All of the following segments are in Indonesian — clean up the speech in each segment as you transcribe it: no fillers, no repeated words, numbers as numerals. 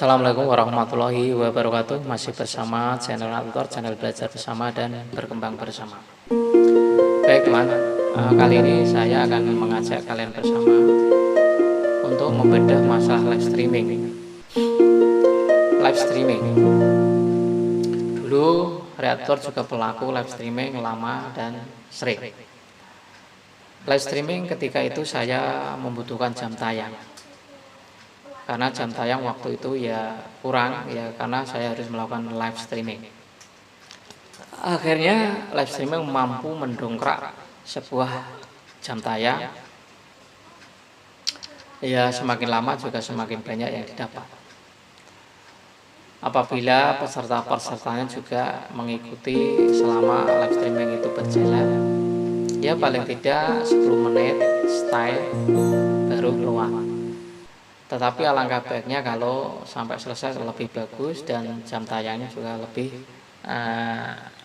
Assalamualaikum warahmatullahi wabarakatuh. Masih bersama channel Tutor, channel belajar bersama dan berkembang bersama. Baik teman, kali ini saya akan mengajak kalian bersama untuk membedah masalah live streaming. Dulu Reaktor juga pelaku live streaming lama dan sering. Live streaming ketika itu saya membutuhkan jam tayang. Karena jam tayang waktu itu ya kurang ya, karena saya harus melakukan live streaming. Akhirnya live streaming mampu mendongkrak sebuah jam tayang. Ya semakin lama juga semakin banyak yang didapat. Apabila peserta-pesertanya juga mengikuti selama live streaming itu berjalan, ya paling tidak 10 menit stay baru keluar. Tetapi alangkah baiknya kalau sampai selesai lebih bagus dan jam tayangnya juga lebih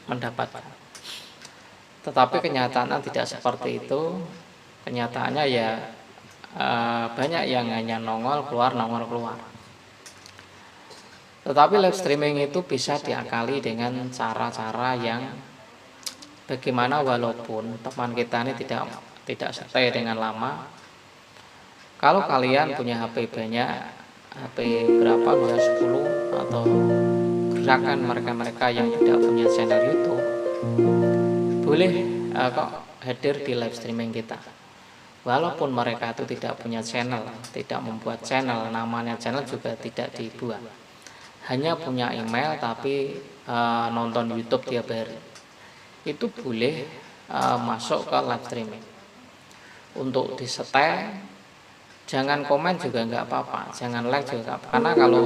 mendapatkan. Tetapi kenyataannya tidak seperti itu. Kenyataannya ya banyak yang hanya nongol keluar. Tetapi live streaming itu bisa diakali dengan cara-cara yang bagaimana walaupun teman kita ini tidak stay dengan lama. Kalau kalian punya HP banyak, HP berapa, bisa 10 atau gerakan mereka-mereka yang tidak punya channel YouTube, boleh kok hadir di live streaming kita. Walaupun mereka itu tidak punya channel, tidak membuat channel, namanya channel juga tidak dibuat. Hanya punya email tapi nonton YouTube tiap hari. Itu boleh masuk ke live streaming. Untuk disetel, jangan komen juga nggak apa-apa, jangan like juga nggak apa-apa. Karena kalau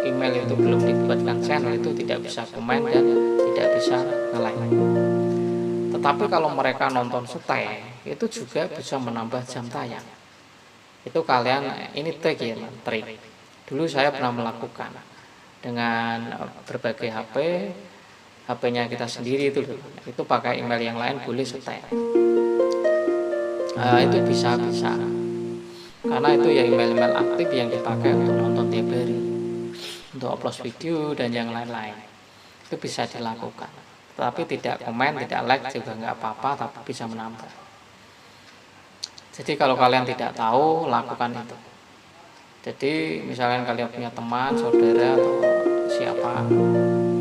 email itu belum dibuatkan channel itu tidak bisa komen dan tidak bisa nge-like. Tetapi kalau mereka nonton stay, itu juga bisa menambah jam tayang. Itu kalian, ini trik ya, trik. Dulu saya pernah melakukan dengan berbagai HP-nya kita sendiri itu pakai email yang lain boleh stay. Itu bisa. Karena itu ya email-email aktif yang dipakai untuk nonton tiap hari, untuk upload video dan yang lain-lain. Itu bisa dilakukan. Tapi tidak komen, tidak like juga nggak apa-apa, tapi bisa menambah. Jadi kalau kalian tidak tahu, lakukan itu. Jadi misalkan kalian punya teman, saudara atau siapa,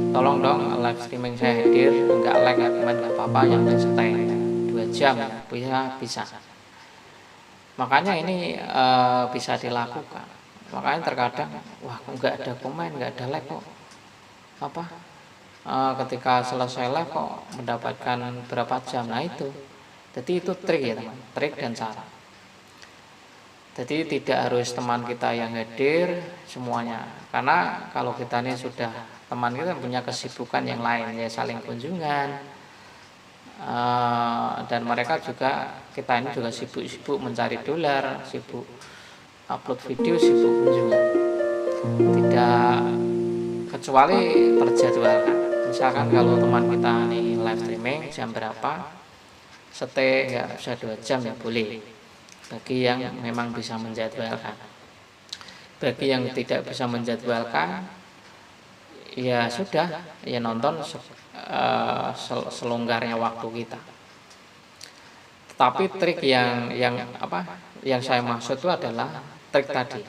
tolong dong live streaming saya hadir, nggak like, nggak komen, nggak apa-apa, yang penting stay 2 jam, bisa. Makanya ini bisa dilakukan. Makanya terkadang wah kok nggak ada komen, nggak ada like kok ketika selesai live kok mendapatkan berapa jam. Nah itu, jadi itu trik ya teman, trik dan cara. Jadi tidak harus teman kita yang hadir semuanya, karena kalau kita ini sudah teman kita punya kesibukan yang lain ya, saling kunjungan. Dan mereka juga, kita ini juga sibuk mencari dolar, sibuk upload video, sibuk kunjungan, tidak kecuali terjadwalkan. Misalkan kalau teman kita nih live streaming jam berapa, stay nggak bisa 2 jam ya boleh, bagi yang memang bisa menjadwalkan. Bagi yang tidak bisa menjadwalkan ya sudah, ya nonton selonggarnya waktu kita. Tapi trik yang saya maksud itu adalah trik tadi.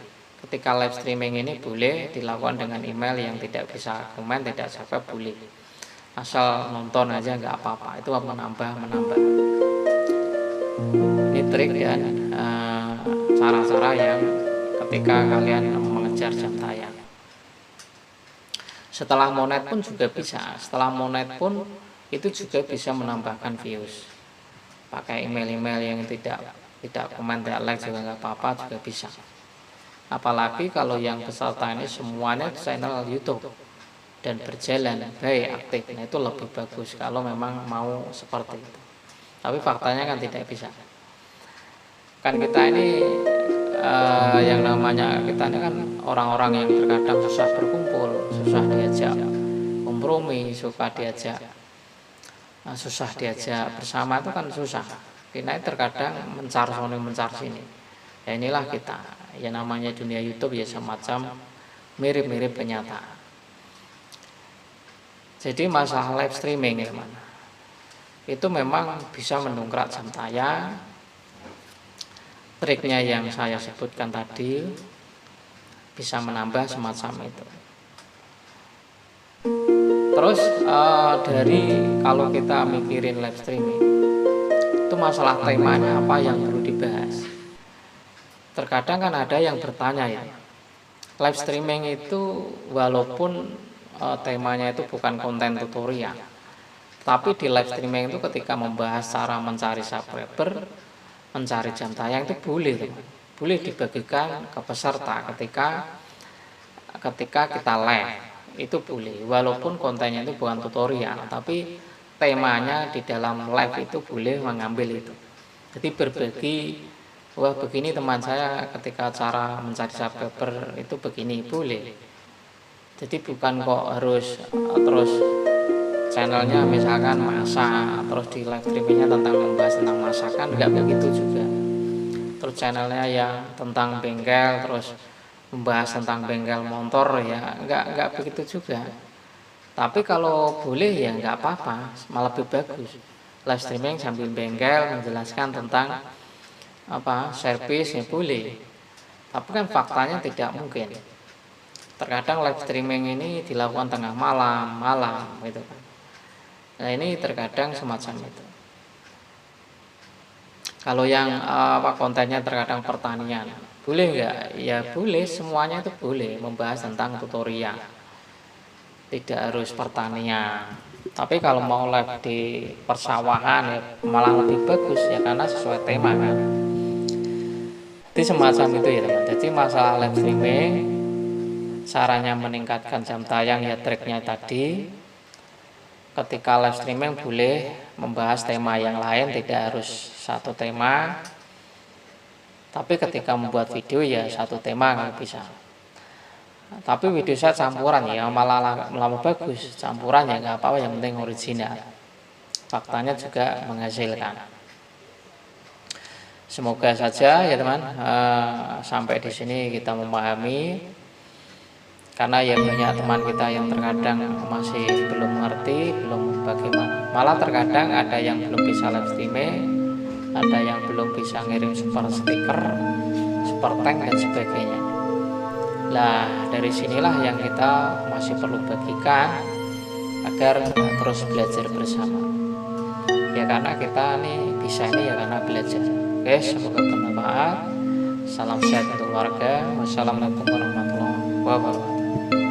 Ketika live streaming ini boleh dilakukan dengan email yang tidak bisa komen, tidak subscribe boleh. Asal nonton aja nggak apa-apa. Itu menambah. Ini trik dan cara-cara yang ketika kalian mengejar jam tayang. Setelah monet pun juga bisa. Setelah monet pun itu juga bisa menambahkan views. Pakai email-email yang tidak komen, tidak like juga nggak apa-apa, juga bisa. Apalagi kalau yang peserta ini semuanya channel YouTube dan berjalan baik, aktif. Nah itu lebih bagus kalau memang mau seperti itu. Tapi faktanya kan tidak bisa. Kan kita ini yang namanya kita ini kan orang-orang yang terkadang susah berkumpul, susah diajak kompromi, susah diajak bersama, itu kan susah. Kita terkadang mencar sini. Ya inilah kita, ya namanya dunia YouTube ya semacam mirip-mirip kenyataan. Jadi masalah live streaming ya teman, itu memang bisa mendongkrak jam tayang. Triknya yang saya sebutkan tadi bisa menambah semacam itu. Terus dari kalau kita mikirin live streaming, itu masalah temanya apa yang perlu dibahas. Terkadang kan ada yang bertanya ya, live streaming itu walaupun temanya itu bukan konten tutorial, tapi di live streaming itu ketika membahas cara mencari subscriber, mencari jam tayang itu boleh teman. Boleh dibagikan ke peserta ketika kita live, itu boleh walaupun kontennya itu bukan tutorial, tapi temanya di dalam live itu boleh mengambil itu. Jadi berbagi, wah begini teman saya ketika cara mencari subscriber itu begini, boleh. Jadi bukan kok harus terus channelnya misalkan masak, terus di live streamingnya tentang membahas tentang masakan, enggak begitu juga. Terus channelnya yang tentang bengkel, terus membahas tentang bengkel motor ya, enggak begitu juga. Tapi kalau boleh ya enggak apa-apa, malah lebih bagus. Live streaming sambil bengkel menjelaskan tentang servis ya boleh. Tapi kan faktanya tidak mungkin. Terkadang live streaming ini dilakukan tengah malam gitu kan. Nah ini terkadang semacam itu. Kalau yang kontennya terkadang pertanian, boleh nggak? Ya boleh, semuanya itu boleh membahas tentang tutorial. Tidak harus pertanian. Tapi kalau mau live di persawahan ya malah lebih bagus ya karena sesuai tema kan. Jadi semacam itu ya teman. Jadi masalah live streaming, caranya meningkatkan jam tayang ya triknya tadi. Ketika live streaming boleh membahas tema yang lain, tidak harus satu tema. Tapi ketika membuat video ya satu tema nggak bisa. Tapi video saya campuran ya malah bagus. Campuran ya nggak apa-apa, yang penting original. Faktanya juga menghasilkan. Semoga saja ya teman sampai di sini kita memahami. Karena ya banyak teman kita yang terkadang masih belum mengerti, belum bagaimana. Malah terkadang ada yang belum bisa live streaming, ada yang belum bisa ngirim super stiker, super tank dan sebagainya. Lah dari sinilah yang kita masih perlu bagikan agar terus belajar bersama. Ya karena kita nih bisa ini ya karena belajar. Oke, semoga bermanfaat. Salam sehat untuk warga. Wassalamualaikum warahmatullahi wabarakatuh.